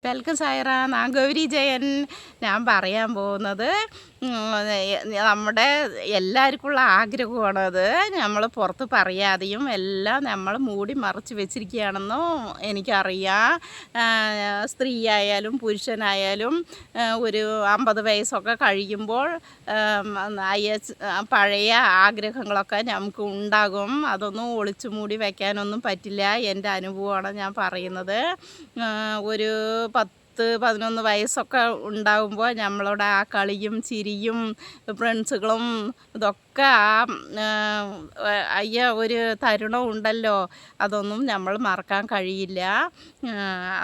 Welcome Saira. ഞാൻ ഗൗരി ജയൻ. ഞാൻ പറയാൻ പോകുന്നത് നമ്മുടെ എല്ലാവർക്കുമുള്ള ആഗ്രഹമാണത്. നമ്മൾ പുറത്ത് പറയാതെയും എല്ലാം നമ്മൾ മൂടി മറച്ച് വെച്ചിരിക്കുകയാണെന്നും എനിക്കറിയാം. സ്ത്രീ ആയാലും പുരുഷനായാലും ഒരു 50 വയസ്സൊക്കെ കഴിയുമ്പോൾ പഴയ ആഗ്രഹങ്ങളൊക്കെ നമുക്ക് ഉണ്ടാകും. അതൊന്നും ഒളിച്ചു മൂടി വയ്ക്കാനൊന്നും പറ്റില്ല. എൻ്റെ അനുഭവമാണ് ഞാൻ പറയുന്നത്. ഒരു 10-11 വയസ്സൊക്കെ ഉണ്ടാകുമ്പോൾ നമ്മളോട് ആ കളിയും ചിരിയും ഫ്രണ്ട്സുകളും ഇതൊക്കെ ഒരു തരുണം ഉണ്ടല്ലോ, അതൊന്നും നമ്മൾ മറക്കാൻ കഴിയില്ല.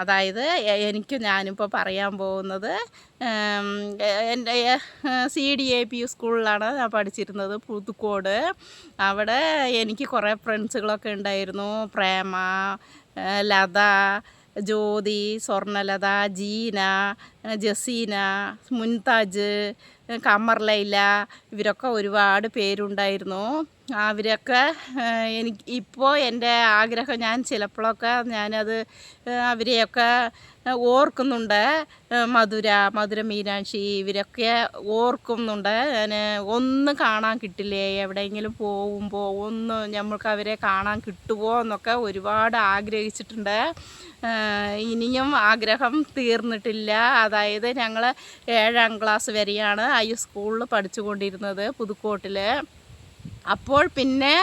അതായത് ഞാനിപ്പോൾ പറയാൻ പോകുന്നത് എൻ്റെ CDAP സ്കൂളിലാണ് ഞാൻ പഠിച്ചിരുന്നത്, പുതുക്കോട്. അവിടെ എനിക്ക് കുറേ ഫ്രണ്ട്സുകളൊക്കെ ഉണ്ടായിരുന്നു. പ്രേമ, ലത, ജ്യോതി, സ്വർണ്ണലത, ജീന, ജസീന, മുൻതാജ്, കമർ ലൈല, ഇവരൊക്കെ ഒരുപാട് പേരുണ്ടായിരുന്നു. അവരൊക്കെ ഇപ്പോൾ എൻ്റെ ആഗ്രഹം, ഞാൻ ചിലപ്പോഴൊക്കെ ഞാനത് അവരെയൊക്കെ ഓർക്കുന്നുണ്ട്. മധുര മീനാക്ഷി, ഇവരൊക്കെ ഓർക്കുന്നുണ്ട്. ഞാൻ ഒന്ന് കാണാൻ കിട്ടില്ലേ, എവിടെയെങ്കിലും പോകുമ്പോൾ ഒന്ന് നമ്മൾക്ക് അവരെ കാണാൻ കിട്ടുമോ എന്നൊക്കെ ഒരുപാട് ആഗ്രഹിച്ചിട്ടുണ്ട്. ഇനിയും ആഗ്രഹം തീർന്നിട്ടില്ല. അതായത് ഞങ്ങൾ 7ാം ക്ലാസ് വരെയാണ് സ്കൂളിൽ പഠിച്ചുകൊണ്ടിരുന്നത്, പുതുക്കോട്ടിൽ. അപ്പോൾ പിന്നെ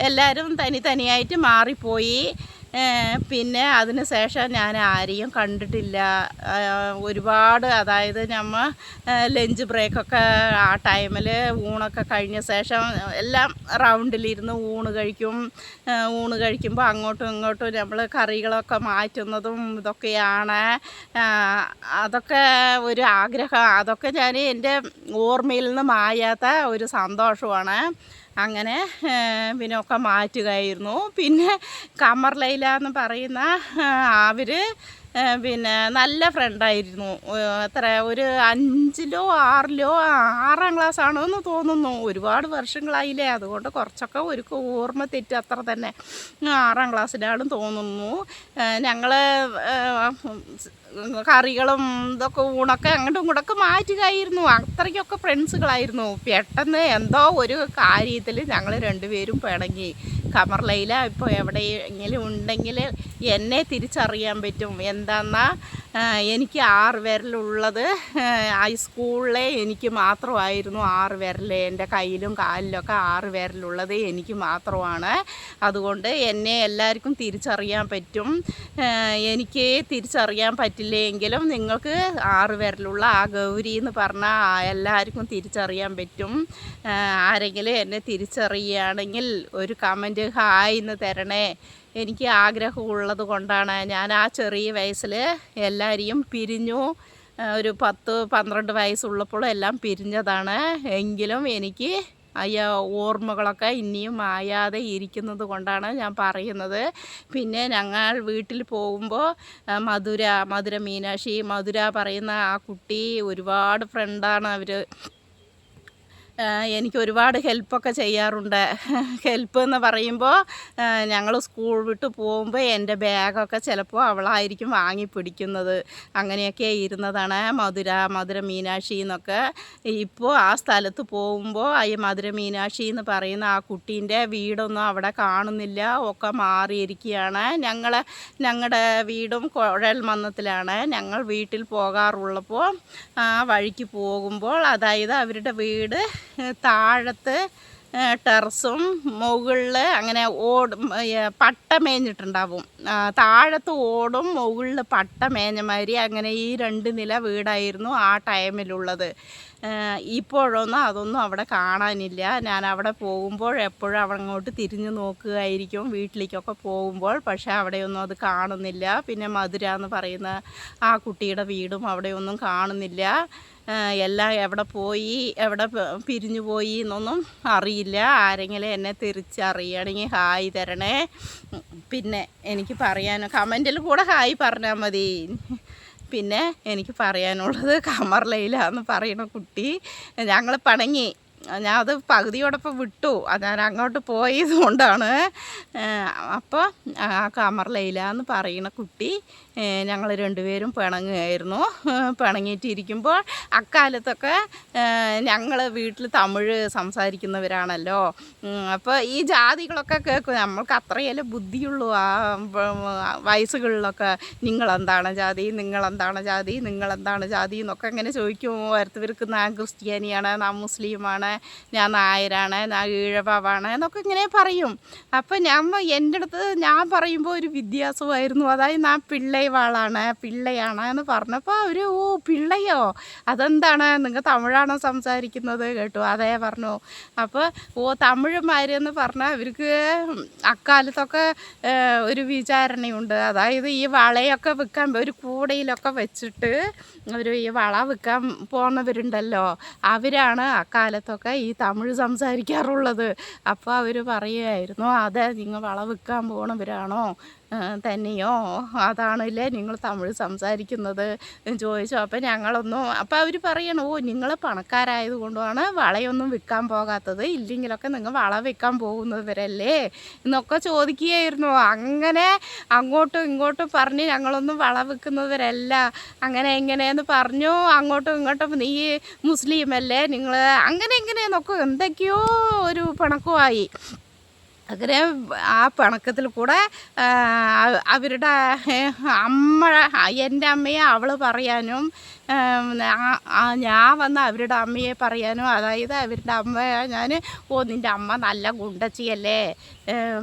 എല്ലാവരും തനിയായിട്ട് മാറിപ്പോയി. പിന്നെ അതിന് ശേഷം ഞാൻ ആരെയും കണ്ടിട്ടില്ല. ഒരുപാട്, അതായത് നമ്മൾ ലഞ്ച് ബ്രേക്കൊക്കെ ആ ടൈമിൽ ഊണൊക്കെ കഴിഞ്ഞ ശേഷം എല്ലാം റൗണ്ടിലിരുന്ന് ഊണ് കഴിക്കുമ്പോൾ അങ്ങോട്ടും ഇങ്ങോട്ടും നമ്മൾ കറികളൊക്കെ മാറ്റുന്നതും ഇതൊക്കെയാണ്. അതൊക്കെ ഒരു ആഗ്രഹം. അതൊക്കെ ഞാൻ എൻ്റെ ഓർമ്മയിൽ നിന്ന് മായാത്ത ഒരു സന്തോഷമാണ്. അങ്ങനെ പിന്നെ ഒക്കെ മാറ്റുകയായിരുന്നു. പിന്നെ കമർ ലൈല എന്ന് പറയുന്ന അവർ പിന്നെ നല്ല ഫ്രണ്ടായിരുന്നു. ഒരു 5ലോ 6ാം ക്ലാസ് ആണോ എന്ന് തോന്നുന്നു. ഒരുപാട് വർഷങ്ങളായില്ലേ, അതുകൊണ്ട് കുറച്ചൊക്കെ ഒരു ഓർമ്മ തെറ്റ് അത്ര തന്നെ. 6ാം ക്ലാസ്സിലാണ് തോന്നുന്നു. ഞങ്ങൾ കറികളും ഇതൊക്കെ ഊണൊക്കെ അങ്ങോട്ടും ഇങ്ങോട്ടൊക്കെ മാറ്റുകയായിരുന്നു. അത്രയ്ക്കൊക്കെ ഫ്രണ്ട്സുകളായിരുന്നു. പെട്ടെന്ന് എന്തോ ഒരു കാര്യത്തിൽ ഞങ്ങൾ രണ്ടുപേരും പിണങ്ങി. കമർ ലൈല ഇപ്പോൾ എവിടെയെങ്കിലും ഉണ്ടെങ്കിൽ എന്നെ തിരിച്ചറിയാൻ പറ്റും. എന്താണെന്നാ, എനിക്ക് 6 വിരലുള്ളത് സ്കൂളിലെ എനിക്ക് മാത്രമായിരുന്നു 6 വിരൽ. എൻ്റെ കയ്യിലും കാലിലൊക്കെ 6 വിരലുള്ളത് എനിക്ക് മാത്രമാണ്. അതുകൊണ്ട് എന്നെ എല്ലാവർക്കും തിരിച്ചറിയാൻ പറ്റും. എനിക്ക് തിരിച്ചറിയാൻ പറ്റില്ലെങ്കിലും നിങ്ങൾക്ക് 6 വിരലുള്ള ആ ഗൗരി എന്ന് പറഞ്ഞാൽ എല്ലാവർക്കും തിരിച്ചറിയാൻ പറ്റും. ആരെങ്കിലും എന്നെ തിരിച്ചറിയുകയാണെങ്കിൽ ഒരു കമൻറ്റ് ഹായ് എന്ന് തരണേ. എനിക്ക് ആഗ്രഹമുള്ളത് കൊണ്ടാണ്. ഞാൻ ആ ചെറിയ വയസ്സിൽ എല്ലാവരെയും പിരിഞ്ഞു. ഒരു 10-12 വയസ്സുള്ളപ്പോൾ എല്ലാം പിരിഞ്ഞതാണ്. എങ്കിലും എനിക്ക് ഓർമ്മകളൊക്കെ ഇനിയും മായാതെ ഇരിക്കുന്നത് കൊണ്ടാണ് ഞാൻ പറയുന്നത്. പിന്നെ ഞങ്ങൾ വീട്ടിൽ പോകുമ്പോൾ മധുര മീനാക്ഷി, മധുര പറയുന്ന ആ കുട്ടി ഒരുപാട് ഫ്രണ്ടാണ്. അവർ എനിക്ക് ഒരുപാട് ഹെൽപ്പൊക്കെ ചെയ്യാറുണ്ട്. ഹെൽപ്പ് എന്ന് പറയുമ്പോൾ ഞങ്ങൾ സ്കൂൾ വിട്ട് പോകുമ്പോൾ എൻ്റെ ബാഗൊക്കെ ചിലപ്പോൾ അവളായിരിക്കും വാങ്ങി പിടിക്കുന്നത്. അങ്ങനെയൊക്കെ ഇരുന്നതാണ് മധുര മീനാക്ഷി എന്നൊക്കെ. ഇപ്പോൾ ആ സ്ഥലത്ത് പോകുമ്പോൾ മധുര മീനാക്ഷി എന്ന് പറയുന്ന ആ കുട്ടീൻ്റെ വീടൊന്നും അവിടെ കാണുന്നില്ല, ഒക്കെ മാറിയിരിക്കുകയാണ്. ഞങ്ങളുടെ വീടും കുഴൽമന്നത്തിലാണ്. ഞങ്ങൾ വീട്ടിൽ പോകാറുള്ളപ്പോൾ ആ വഴിക്ക് പോകുമ്പോൾ, അതായത് അവരുടെ വീട് താഴത്ത് ടെറസും മുകളിൽ അങ്ങനെ പട്ട മേഞ്ഞിട്ടുണ്ടാവും. താഴത്ത് ഓടും, മുകളിൽ പട്ട മേഞ്ഞമാതിരി അങ്ങനെ ഈ 2 നില വീടായിരുന്നു ആ ടൈമിലുള്ളത്. ഇപ്പോഴൊന്നും അതൊന്നും അവിടെ കാണാനില്ല. ഞാൻ അവിടെ പോകുമ്പോൾ എപ്പോഴും അങ്ങോട്ട് തിരിഞ്ഞു നോക്കുകയായിരിക്കും വീട്ടിലേക്കൊക്കെ പോകുമ്പോൾ. പക്ഷേ അവിടെയൊന്നും അത് കാണുന്നില്ല. പിന്നെ മധുര എന്ന് പറയുന്ന ആ കുട്ടിയുടെ വീടും അവിടെയൊന്നും കാണുന്നില്ല. എല്ലാം എവിടെ പോയി, എവിടെ പിരിഞ്ഞു പോയി എന്നൊന്നും അറിയില്ല. ആരെങ്കിലും എന്നെ തിരിച്ചറിയണമെങ്കിൽ ഹായ് തരണേ. പിന്നെ എനിക്ക് കമൻറ്റിൽ കൂടെ ഹായ് പറഞ്ഞാൽ മതി. പിന്നെ എനിക്ക് പറയാനുള്ളത്, കമർ ലൈല എന്ന് പറയുന്ന കുട്ടി ഞങ്ങൾ പിണങ്ങി. ഞാൻ അത് പകുതിയോടൊപ്പം വിട്ടു. ഞാൻ അങ്ങോട്ട് പോയത് കൊണ്ടാണ്. അപ്പോൾ ആ കമർ ലൈല എന്ന് പറയുന്ന കുട്ടി ഞങ്ങൾ രണ്ടുപേരും പിണങ്ങുമായിരുന്നു. പിണങ്ങിയിട്ടിരിക്കുമ്പോൾ അക്കാലത്തൊക്കെ ഞങ്ങൾ വീട്ടിൽ തമിഴ് സംസാരിക്കുന്നവരാണല്ലോ. അപ്പോൾ ഈ ജാതികളൊക്കെ കേൾക്കും. നമ്മൾക്ക് അത്രയല്ലേ ബുദ്ധിയുള്ളൂ ആ വയസ്സുകളിലൊക്കെ. നിങ്ങളെന്താണ് ജാതി, നിങ്ങളെന്താണ് ജാതി, നിങ്ങളെന്താണ് ജാതി എന്നൊക്കെ ഇങ്ങനെ ചോദിക്കും. ഓരോരുത്തർക്ക് ഞാൻ ക്രിസ്ത്യാനിയാണ്, ഞാൻ മുസ്ലിമാണ്, ഞാൻ നായരാണ്, ഞാൻ ഈഴവാണ് എന്നൊക്കെ ഇങ്ങനെ പറയും. അപ്പം എൻ്റെ അടുത്ത് ഞാൻ പറയുമ്പോൾ ഒരു വ്യത്യാസമായിരുന്നു. അതായത് ഞാൻ പിള്ളയാണ് എന്ന് പറഞ്ഞപ്പോൾ അവർ ഓ പിള്ളയോ, അതെന്താണ് നിങ്ങൾ തമിഴാണോ സംസാരിക്കുന്നത് കേട്ടു. അതേ പറഞ്ഞു. അപ്പോൾ ഓ തമിഴന്മാരെന്ന് പറഞ്ഞാൽ അവർക്ക് അക്കാലത്തൊക്കെ ഒരു വിചാരണയുണ്ട്. അതായത് ഈ വളയൊക്കെ വിൽക്കാൻ ഒരു കൂടയിലൊക്കെ വെച്ചിട്ട് ഈ വള വിൽക്കാൻ പോകുന്നവരുണ്ടല്ലോ, അവരാണ് അക്കാലത്തൊക്കെ ഈ തമിഴ് സംസാരിക്കാറുള്ളത്. അപ്പോൾ അവർ പറയുമായിരുന്നു, അതെ നിങ്ങൾ വള വിൽക്കാൻ പോകണവരാണോ തന്നെയോ, അതാണല്ലേ നിങ്ങൾ തമിഴ് സംസാരിക്കുന്നത് ചോദിച്ചു. അപ്പോൾ അപ്പോൾ അവർ പറയണം, ഓ നിങ്ങൾ പണക്കാരായത് കൊണ്ടാണ് വളയൊന്നും വിൽക്കാൻ പോകാത്തത്, ഇല്ലെങ്കിലൊക്കെ നിങ്ങൾ വള വിൽക്കാൻ പോകുന്നവരല്ലേ എന്നൊക്കെ ചോദിക്കുകയായിരുന്നു. അങ്ങനെ അങ്ങോട്ടും ഇങ്ങോട്ടും പറഞ്ഞ് ഞങ്ങളൊന്നും വള വിൽക്കുന്നവരല്ല, അങ്ങനെ എങ്ങനെയെന്ന് പറഞ്ഞു. അങ്ങോട്ടും ഇങ്ങോട്ടും നീ മുസ്ലിം അല്ലേ നിങ്ങൾ, അങ്ങനെ എങ്ങനെയെന്നൊക്കെ എന്തൊക്കെയോ ഒരു പിണക്കമായി. അങ്ങനെ ആ പിണക്കത്തിൽ കൂടെ അവരുടെ എൻ്റെ അമ്മയെ അവൾ പറയാനും ഞാൻ വന്ന് അവരുടെ അമ്മയെ പറയാനും, അതായത് അവരുടെ അമ്മ ഞാൻ ഓ നിൻ്റെ അമ്മ നല്ല ഗുണ്ടച്ചിയല്ലേ,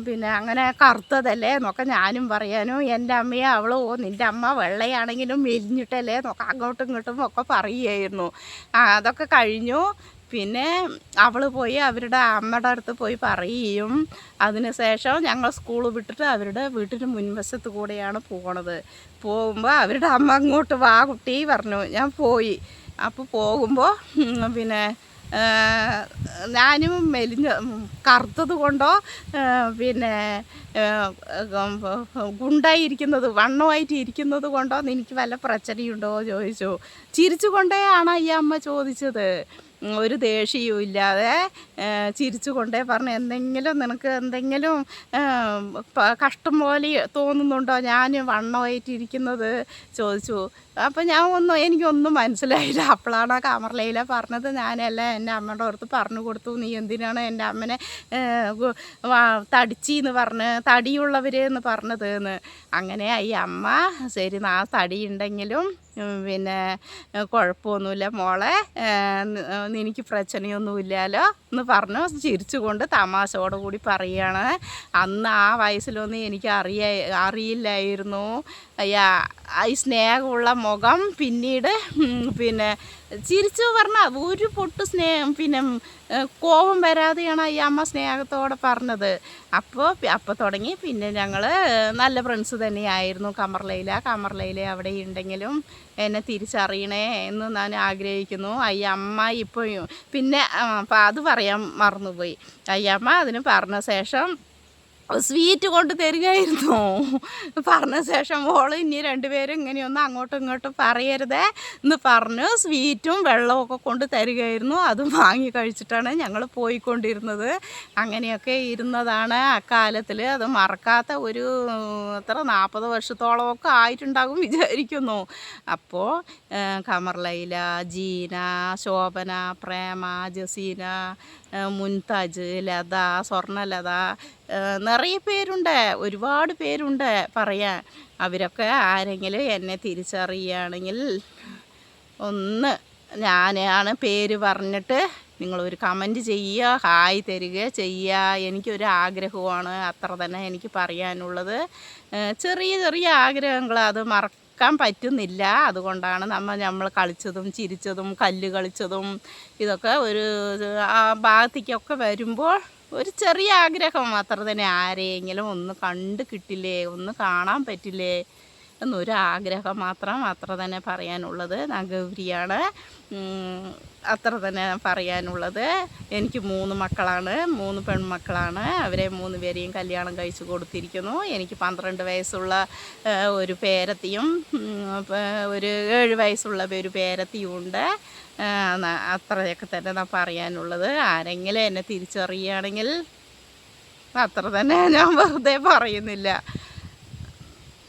പിന്നെ അങ്ങനെ കറുത്തതല്ലേ എന്നൊക്കെ ഞാനും പറയാനും, എൻ്റെ അമ്മയെ അവൾ ഓ നിൻ്റെ അമ്മ വെള്ളയാണെങ്കിലും മെലിഞ്ഞിട്ടല്ലേ എന്നൊക്കെ അങ്ങോട്ടും ഇങ്ങോട്ടും ഒക്കെ പറയുമായിരുന്നു. അതൊക്കെ കഴിഞ്ഞു. പിന്നെ അവൾ പോയി അവരുടെ അമ്മയുടെ അടുത്ത് പോയി പറയുകയും അതിന് ശേഷം ഞങ്ങൾ സ്കൂൾ വിട്ടിട്ട് അവരുടെ വീട്ടിന് മുൻവശത്ത് കൂടെയാണ് പോകുമ്പോൾ അവരുടെ അമ്മ അങ്ങോട്ട് വാ കുട്ടി പറഞ്ഞു. ഞാൻ പോയി. അപ്പോൾ പോകുമ്പോൾ പിന്നെ ഞാനും കറുത്തത് കൊണ്ടോ പിന്നെ ഗുണ്ടായിരിക്കുന്നത് വണ്ണമായിട്ട് ഇരിക്കുന്നത് കൊണ്ടോ എനിക്ക് വല്ല പ്രശ്നമുണ്ടോ ചോദിച്ചു. ചിരിച്ചു കൊണ്ടേയാണ് ഈ അമ്മ ചോദിച്ചത്. ഒരു ദേഷ്യവും ഇല്ലാതെ ചിരിച്ചു കൊണ്ടേ പറഞ്ഞു, നിനക്ക് എന്തെങ്കിലും കഷ്ടം പോലെ തോന്നുന്നുണ്ടോ ഞാൻ വണ്ണമായിട്ടിരിക്കുന്നത് ചോദിച്ചു. അപ്പം എനിക്കൊന്നും മനസ്സിലായില്ല. അപ്പോഴാണ് ആ കമർലയില പറഞ്ഞത്, ഞാനല്ല എൻ്റെ അമ്മയുടെ അടുത്ത് പറഞ്ഞു കൊടുത്തു, നീ എന്തിനാണ് എൻ്റെ അമ്മനെ തടിച്ചെന്ന് പറഞ്ഞ് തടിയുള്ളവരെന്ന് പറഞ്ഞത് എന്ന്. അങ്ങനെ ഈ അമ്മ ശരി ആ തടിയുണ്ടെങ്കിലും പിന്നെ കുഴപ്പമൊന്നുമില്ല മോളെ, എനിക്ക് പ്രശ്നമൊന്നുമില്ലല്ലോ എന്ന് പറഞ്ഞു ചിരിച്ചുകൊണ്ട് തമാശയോടുകൂടി പറയുകയാണ്. അന്ന് ആ വയസ്സിലൊന്നും എനിക്ക് അറിയില്ലായിരുന്നു ഈ സ്നേഹമുള്ള മുഖം. പിന്നീട് പിന്നെ ചിരിച്ചു പറഞ്ഞാൽ ഒരു പൊട്ട് സ്നേഹം പിന്നെ കോപം വരാതെയാണ് ഈ അമ്മ സ്നേഹത്തോടെ പറഞ്ഞത്. അപ്പോൾ തുടങ്ങി പിന്നെ ഞങ്ങൾ നല്ല ഫ്രണ്ട്സ് തന്നെയായിരുന്നു. കമർലയിലെ അവിടെ ഉണ്ടെങ്കിലും എന്നെ തിരിച്ചറിയണേ എന്ന് ഞാൻ ആഗ്രഹിക്കുന്നു. ഈ അമ്മ ഇപ്പോഴും പിന്നെ അപ്പം അത് പറയാൻ മറന്നുപോയി. ഈ അമ്മ അതിന് പറഞ്ഞ ശേഷം സ്വീറ്റ് കൊണ്ട് തരികയായിരുന്നു. പറഞ്ഞ ശേഷം മോൾ ഇനി രണ്ടുപേരും ഇങ്ങനെയൊന്നും അങ്ങോട്ടും ഇങ്ങോട്ടും പറയരുതേ എന്ന് പറഞ്ഞു സ്വീറ്റും വെള്ളമൊക്കെ കൊണ്ട് തരികയായിരുന്നു. അതും വാങ്ങി കഴിച്ചിട്ടാണ് ഞങ്ങൾ പോയിക്കൊണ്ടിരുന്നത്. അങ്ങനെയൊക്കെ ഇരുന്നതാണ് അക്കാലത്തിൽ. അത് മറക്കാത്ത ഒരു 40 വർഷത്തോളമൊക്കെ ആയിട്ടുണ്ടാകും വിചാരിക്കുന്നു. അപ്പോൾ കമർലയില, ജീന, ശോഭന, പ്രേമ, ജസീന, മുൻതാജ്, ലത, സ്വർണ്ണലത, നിറയെ പേരുണ്ട്, ഒരുപാട് പേരുണ്ട് പറയാൻ. അവരൊക്കെ ആരെങ്കിലും എന്നെ തിരിച്ചറിയുകയാണെങ്കിൽ ഒന്ന് ഞാനാണ് പേര് പറഞ്ഞിട്ട് നിങ്ങളൊരു കമൻറ്റ് ചെയ്യുക, ഹായ് തരിക ചെയ്യുക. എനിക്കൊരു ആഗ്രഹമാണ്, അത്ര തന്നെ എനിക്ക് പറയാനുള്ളത്. ചെറിയ ചെറിയ ആഗ്രഹങ്ങൾ, അത് മറക്കാൻ പറ്റുന്നില്ല. അതുകൊണ്ടാണ് നമ്മൾ കളിച്ചതും ചിരിച്ചതും കല്ല് കളിച്ചതും ഇതൊക്കെ ഒരു ആ ഭാഗത്തേക്കൊക്കെ വരുമ്പോൾ ഒരു ചെറിയ ആഗ്രഹം അത്ര തന്നെ. ആരെയെങ്കിലും ഒന്ന് കണ്ട് കിട്ടില്ലേ, ഒന്ന് കാണാൻ പറ്റില്ലേ എന്നൊരു ആഗ്രഹം മാത്രം, അത്ര തന്നെ പറയാനുള്ളത്. ഞാൻ ഗൗരിയാണ്, അത്ര തന്നെ പറയാനുള്ളത്. എനിക്ക് 3 മക്കളാണ്, 3 പെൺമക്കളാണ്. അവരെ 3 പേരെയും കല്യാണം കഴിച്ച് കൊടുത്തിരിക്കുന്നു. എനിക്ക് 12 വയസ്സുള്ള ഒരു പേരത്തിയും ഒരു 7 വയസ്സുള്ള ഒരു പേരത്തിയും ഉണ്ട്. അത്രയൊക്കെ തന്നെ ഞാൻ പറയാനുള്ളത്. ആരെങ്കിലും എന്നെ തിരിച്ചറിയുകയാണെങ്കിൽ അത്ര തന്നെ, ഞാൻ വെറുതെ പറയുന്നില്ല.